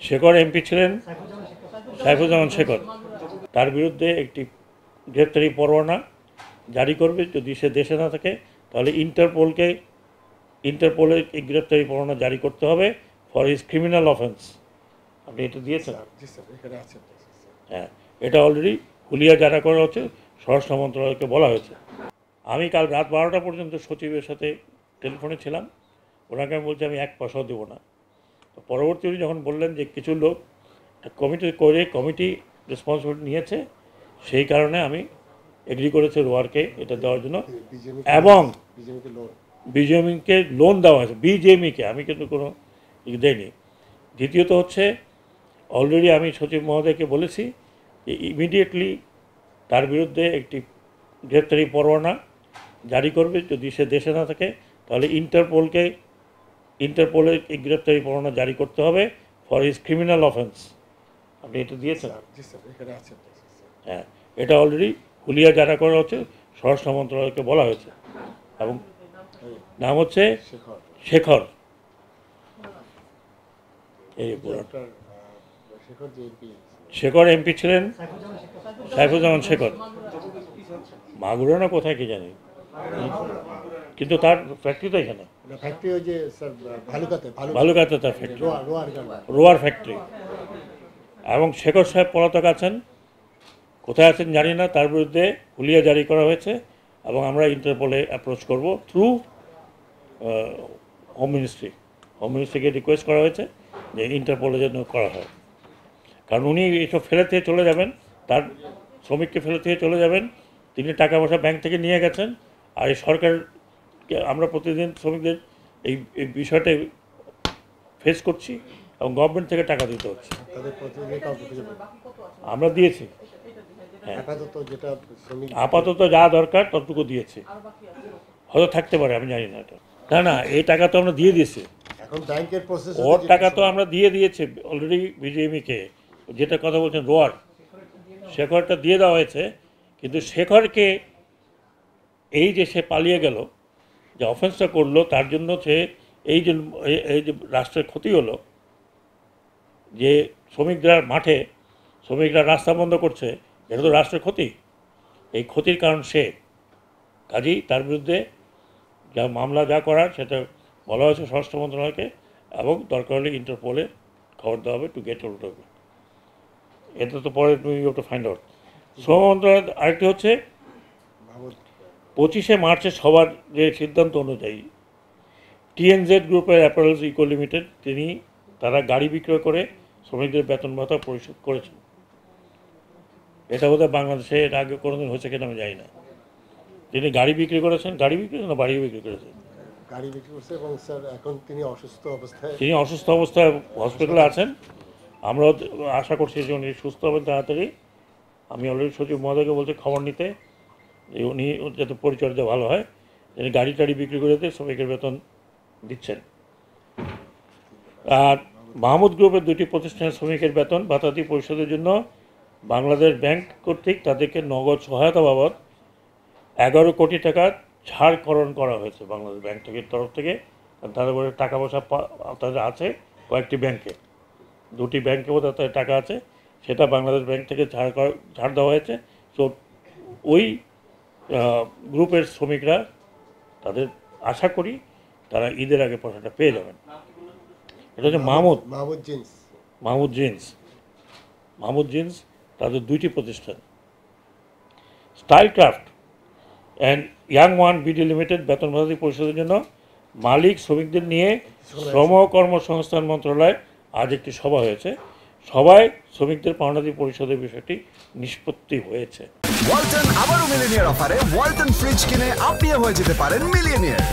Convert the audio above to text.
Shekhar MP ছিলেন সাইফুজ্জামান শেখর, তার বিরুদ্ধে একটি গ্রেপ্তারি পরোয়ানা জারি করবে। যদি সে দেশে না থাকে তাহলে ইন্টারপোলের এই গ্রেপ্তারি পরোয়ানা জারি করতে হবে ফর হিজ ক্রিমিনাল অফেন্স। আপনি এটা দিয়েছেন? হ্যাঁ, এটা অলরেডি হুলিয়া জারা করা হচ্ছে, স্বরাষ্ট্র মন্ত্রণালয়কে বলা হয়েছে। আমি কাল রাত 12টা পর্যন্ত সচিবের সাথে টেলিফোনে ছিলাম, ওনাকে আমি বলছি আমি এক পয়সাও দেবো না। তো পরবর্তীতে যখন বললেন যে কিছু লোক কমিটি রেসপন্সিবিলিটি নিয়েছে, সেই কারণে আমি এগ্রি করেছি রোয়ারকে এটা দেওয়ার জন্য, এবং বিজেএমকে লোন দেওয়া হয়েছে, বিজেএমকে, আমি কিন্তু কোনো দেয়নি। দ্বিতীয়ত হচ্ছে, অলরেডি আমি সচিব মহোদয়কে বলেছি যে ইমিডিয়েটলি তার বিরুদ্ধে একটি গ্রেপ্তারি পরোয়ানা জারি করবে। যদি সে দেশে না থাকে তাহলে ইন্টারপোলের এই গ্রেপ্তারি পরোয়ানা জারি করতে হবে ফর হিজ ক্রিমিনাল অফেন্স। আপনি এটা দিয়েছেন? হ্যাঁ, এটা অলরেডি হুলিয়া জারা করা হচ্ছে, স্বরাষ্ট্র মন্ত্রণালয়কে বলা হয়েছে, এবং নাম হচ্ছে শেখর। শেখর এমপি ছিলেন সাইফুজ্জামান শেখর, মাগুরা না কোথায় কি জানি, কিন্তু তার ফ্যাক্টরি তো এখানে ভালুকাতে, তার ফ্যাক্টরি রোয়ার ফ্যাক্টরি। এবং শেখর সাহেব পলাতক আছেন, কোথায় আছেন জানি না। তার বিরুদ্ধে হুলিয়া জারি করা হয়েছে এবং আমরা ইন্টারপোলে অ্যাপ্রোচ করব থ্রু হোম মিনিস্ট্রিকে রিকোয়েস্ট করা হয়েছে যে ইন্টারপোলের জন্য করা হয়। কারণ উনি এসব ফেলে থেকে চলে যাবেন, তার শ্রমিককে ফেলে থেকে চলে যাবেন, তিনি টাকা পয়সা ব্যাংক থেকে নিয়ে গেছেন। আর এই সরকারকে আমরা প্রতিদিন শ্রমিকদের এই বিষয়টা ফেস করছি এবং গভর্নমেন্ট থেকে টাকা দিতে হচ্ছে। আমরা দিয়েছি, হ্যাঁ, আপাতত যা দরকার ততটুকু দিয়েছি, হয়তো থাকতে পারে, আমি জানি না। এটা না, এই টাকা তো আমরা দিয়ে দিয়েছি, ওর টাকা তো আমরা দিয়ে দিয়েছি অলরেডি বিজেএমকে, যেটা কথা বলছেন রোয়ার, শেখরটা দিয়ে দেওয়া হয়েছে। কিন্তু শেখরকে এই যে সে পালিয়ে গেল, যে অফেন্সটা করলো, তার জন্য সে এই যে রাষ্ট্রের ক্ষতি হলো, যে শ্রমিকরা রাস্তা বন্ধ করছে, এটা তো রাষ্ট্রের ক্ষতি। এই ক্ষতির কারণ সে, কাজেই তার বিরুদ্ধে যা মামলা যা করার সেটা বলা হয়েছে স্বরাষ্ট্র মন্ত্রণালয়কে, এবং দরকার হলে ইন্টারপোলে খবর দেওয়া হবে to get out of it. এটা তো পরে তুমি ইউ টু ফাইন্ড আউট। শ্রম মন্ত্রণালয় আরেকটি হচ্ছে 25শে মার্চের সবার যে সিদ্ধান্ত অনুযায়ী টিএনজেড গ্রুপের অ্যাপারেলস ইকো লিমিটেড, তারা গাড়ি বিক্রয় করে শ্রমিকদের বেতন ভাতা পরিশোধ করেছেন। এটা বোধহয় বাংলাদেশে এর আগে কোনোদিন হয়েছে কিনা আমি জানি না। তিনি গাড়ি বিক্রি করেছেন না বাড়ি বিক্রি করেছেন? গাড়ি বিক্রি করছে, এবং স্যার এখন তিনি অসুস্থ অবস্থায় হসপিটালে আছেন। আমরা আশা করছি যে উনি সুস্থ হবেন তাড়াতাড়ি। আমি অলরেডি সচিব মহোদয়কে বলছি খবর নিতে, যে উনি যাতে পরিচর্যা ভালো হয়, যিনি গাড়ি টাড়ি বিক্রি করে দিয়ে শ্রমিকের বেতন দিচ্ছেন। আর মাহমুদ গ্রুপের 2টি প্রতিষ্ঠানের শ্রমিকের বেতন ভাতাদি পরিশোধের জন্য বাংলাদেশ ব্যাংক কর্তৃক তাদেরকে নগদ সহায়তা বাবদ 11 কোটি টাকা ছাড়করণ করা হয়েছে বাংলাদেশ ব্যাংক থেকে তরফ থেকে। তাদের বলে টাকা পয়সা তাদের আছে কয়েকটি ব্যাংকে, 2টি ব্যাংকে বোধহয় তাদের টাকা আছে, সেটা বাংলাদেশ ব্যাংক থেকে ছাড় দেওয়া হয়েছে। তো ওই গ্রুপের শ্রমিকরা, তাদের আশা করি তারা ঈদের আগে পয়সাটা পেয়ে যাবেন। এটা হচ্ছে মাহমুদ জিন্স, তাদের 2টি প্রতিষ্ঠান। Style craft and young one BD limited বেতন ভাতা পরিশোধের জন্য মালিক শ্রমিকদের নিয়ে শ্রম ও কর্মসংস্থান মন্ত্রণালয়ে আজ একটি সভা হয়েছে। সবাই শ্রমিকদের পাওনাদি পরিশোধের বিষয়টি নিষ্পত্তি হয়েছে। ওয়ালটন আবারও মিলিনিয়ার অফারে ওয়ালটন ফ্রিজ কিনে আপনিও হয়ে যেতে পারেন মিলিয়নিয়ার।